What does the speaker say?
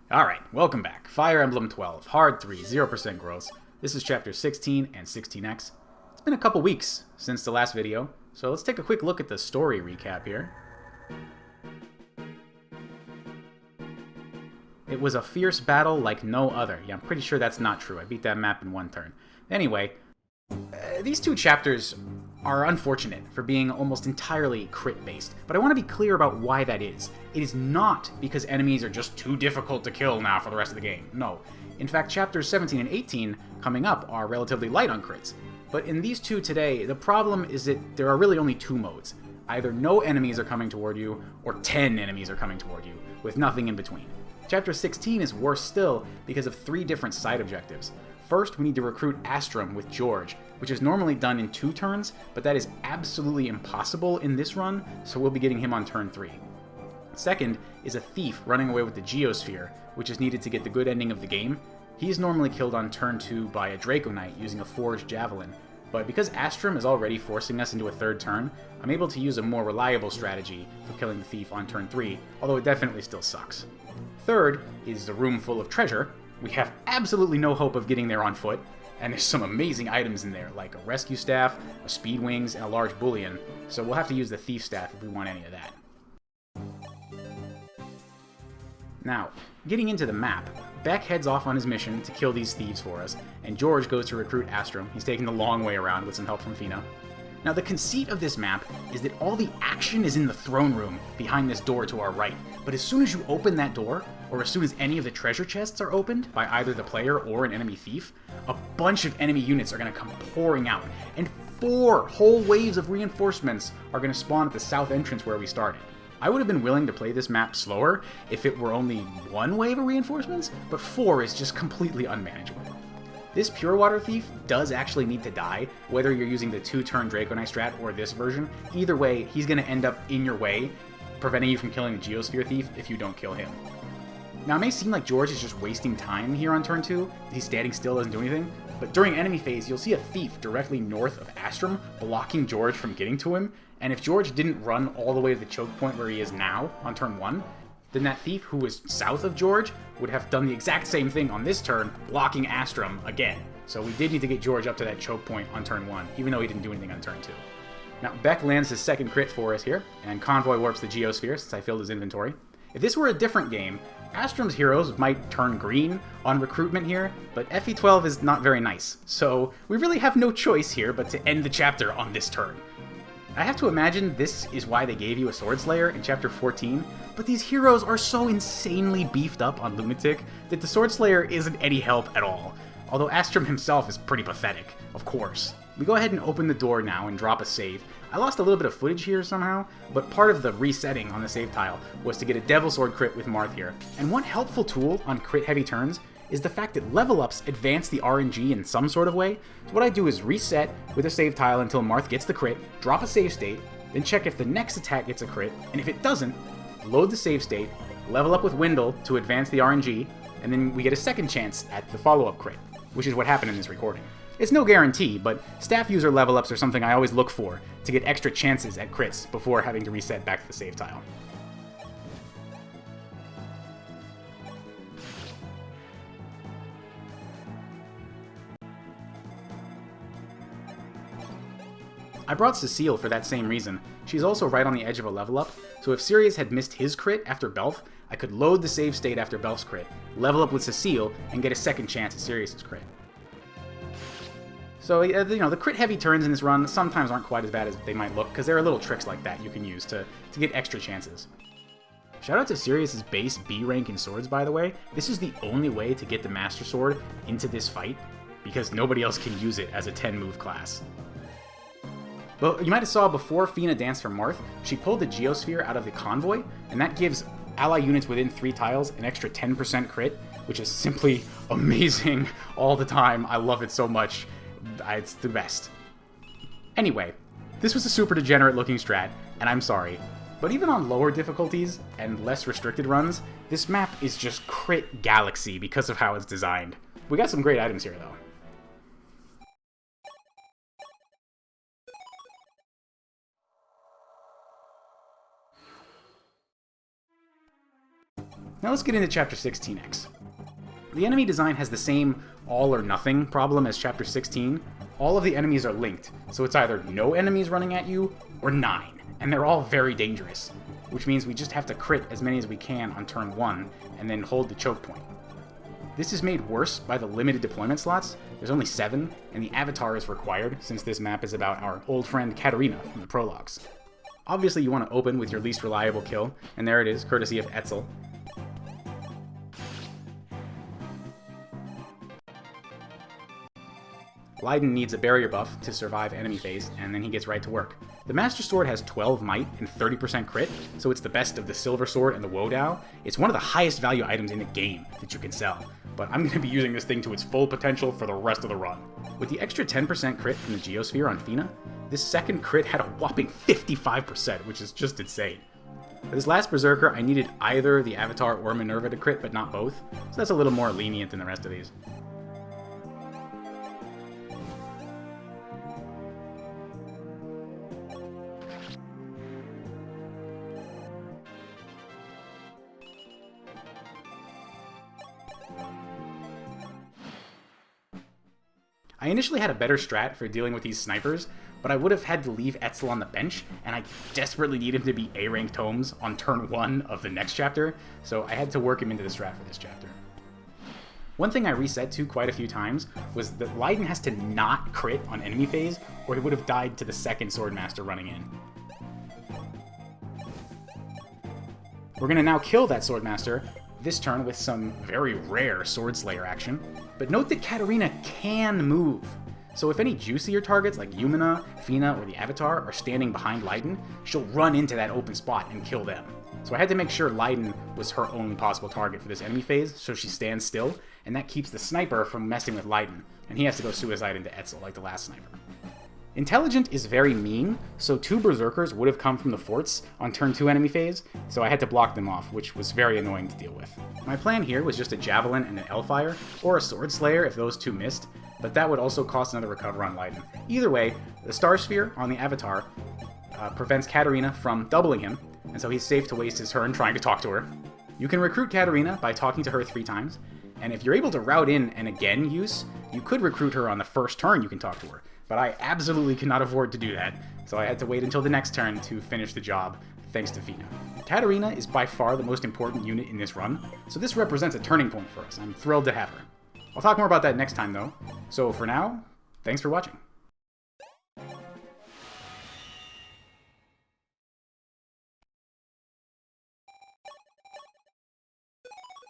Alright, welcome back. Fire Emblem 12, Hard 3, 0% growth. This is Chapter 16 and 16X. It's been a couple weeks since the last video, so let's take a quick look at the story recap here. It was a fierce battle like no other. Yeah, I'm pretty sure that's not true. I beat that map in one turn. Anyway, these two chapters are unfortunate for being almost entirely crit-based, but I want to be clear about why that is. It is not because enemies are just too difficult to kill now for the rest of the game. No. In fact, chapters 17 and 18 coming up are relatively light on crits. But in these two today, the problem is that there are really only two modes. Either no enemies are coming toward you, or 10 enemies are coming toward you, with nothing in between. Chapter 16 is worse still because of 3 different side objectives. First, we need to recruit Astrum with George, which is normally done in 2 turns, but that is absolutely impossible in this run, so we'll be getting him on turn 3. Second is a thief running away with the Geosphere, which is needed to get the good ending of the game. He's normally killed on turn 2 by a Draco Knight using a Forged Javelin, but because Astrum is already forcing us into a 3rd turn, I'm able to use a more reliable strategy for killing the thief on turn 3, although it definitely still sucks. Third is the room full of treasure. We have absolutely no hope of getting there on foot, and there's some amazing items in there, like a rescue staff, a speed wings, and a large bullion, so we'll have to use the thief staff if we want any of that. Now, getting into the map, Beck heads off on his mission to kill these thieves for us, and George goes to recruit Astrum. He's taking the long way around with some help from Fina. Now, the conceit of this map is that all the action is in the throne room behind this door to our right, but as soon as you open that door, or as soon as any of the treasure chests are opened by either the player or an enemy thief, a bunch of enemy units are going to come pouring out, and 4 whole waves of reinforcements are going to spawn at the south entrance where we started. I would have been willing to play this map slower if it were only 1 wave of reinforcements, but 4 is just completely unmanageable. This Pure Water Thief does actually need to die, whether you're using the 2-turn Draco Knight strat or this version. Either way, he's going to end up in your way, preventing you from killing the Geosphere Thief if you don't kill him. Now, it may seem like George is just wasting time here on turn 2, he's standing still, doesn't do anything, but during enemy phase, you'll see a thief directly north of Astrum blocking George from getting to him, and if George didn't run all the way to the choke point where he is now on turn 1, then that thief who was south of George would have done the exact same thing on this turn, blocking Astrum again. So we did need to get George up to that choke point on turn 1, even though he didn't do anything on turn 2. Now, Beck lands his 2nd crit for us here, and Convoy warps the Geosphere since I filled his inventory. If this were a different game, Astrum's heroes might turn green on recruitment here, but FE12 is not very nice, so we really have no choice here but to end the chapter on this turn. I have to imagine this is why they gave you a Sword Slayer in Chapter 14, but these heroes are so insanely beefed up on Lunatic that the Sword Slayer isn't any help at all, although Astrum himself is pretty pathetic, of course. We go ahead and open the door now and drop a save. I lost a little bit of footage here somehow, but part of the resetting on the save tile was to get a Devil Sword crit with Marth here. And one helpful tool on crit heavy turns is the fact that level ups advance the RNG in some sort of way. So what I do is reset with a save tile until Marth gets the crit, drop a save state, then check if the next attack gets a crit, and if it doesn't, load the save state, level up with Wendell to advance the RNG, and then we get a second chance at the follow-up crit, which is what happened in this recording. It's no guarantee, but staff user level ups are something I always look for to get extra chances at crits before having to reset back to the save tile. I brought Cecile for that same reason. She's also right on the edge of a level up, so if Sirius had missed his crit after Belf, I could load the save state after Belf's crit, level up with Cecile, and get a second chance at Sirius's crit. So, the crit-heavy turns in this run sometimes aren't quite as bad as they might look, because there are little tricks like that you can use to get extra chances. Shout out to Sirius's base B rank in swords, by the way. This is the only way to get the Master Sword into this fight, because nobody else can use it as a 10-move class. But you might have saw before Fina danced for Marth, she pulled the Geosphere out of the Convoy, and that gives ally units within 3 tiles an extra 10% crit, which is simply amazing all the time. I love it so much. It's the best. Anyway, this was a super degenerate looking strat, and I'm sorry, but even on lower difficulties and less restricted runs, this map is just crit galaxy because of how it's designed. We got some great items here though. Now let's get into Chapter 16X. The enemy design has the same all or nothing problem as Chapter 16. All of the enemies are linked, so it's either no enemies running at you or 9, and they're all very dangerous, which means we just have to crit as many as we can on turn 1 and then hold the choke point. This is made worse by the limited deployment slots. There's only 7, and the avatar is required since this map is about our old friend Katarina from the prologues. Obviously you want to open with your least reliable kill, and there it is, courtesy of Etzel. Leiden needs a barrier buff to survive enemy phase, and then he gets right to work. The Master Sword has 12 might and 30% crit, so it's the best of the Silver Sword and the Wodao. It's one of the highest value items in the game that you can sell, but I'm going to be using this thing to its full potential for the rest of the run. With the extra 10% crit from the Geosphere on Fina, this second crit had a whopping 55%, which is just insane. For this last Berserker, I needed either the Avatar or Minerva to crit, but not both, so that's a little more lenient than the rest of these. I initially had a better strat for dealing with these snipers, but I would have had to leave Etzel on the bench, and I desperately need him to be A-rank tomes on turn 1 of the next chapter, so I had to work him into the strat for this chapter. One thing I reset to quite a few times was that Leiden has to not crit on enemy phase, or he would have died to the second Swordmaster running in. We're going to now kill that Swordmaster, this turn with some very rare Swordslayer action, but note that Katarina can move. So if any juicier targets like Yumina, Fina, or the Avatar are standing behind Leiden, she'll run into that open spot and kill them. So I had to make sure Leiden was her only possible target for this enemy phase, so she stands still, and that keeps the sniper from messing with Leiden, and he has to go suicide into Etzel like the last sniper. Intelligent is very mean, so 2 Berserkers would have come from the forts on turn 2 enemy phase, so I had to block them off, which was very annoying to deal with. My plan here was just a Javelin and an Hellfire, or a Swordslayer if those 2 missed, but that would also cost another recover on Leiden. Either way, the Star Sphere on the Avatar prevents Katarina from doubling him, and so he's safe to waste his turn trying to talk to her. You can recruit Katarina by talking to her 3 times, and if you're able to route in an again use, you could recruit her on the first turn you can talk to her. But I absolutely could not afford to do that, so I had to wait until the next turn to finish the job, thanks to Fina. Katarina is by far the most important unit in this run, so this represents a turning point for us. I'm thrilled to have her. I'll talk more about that next time though, so for now, thanks for watching.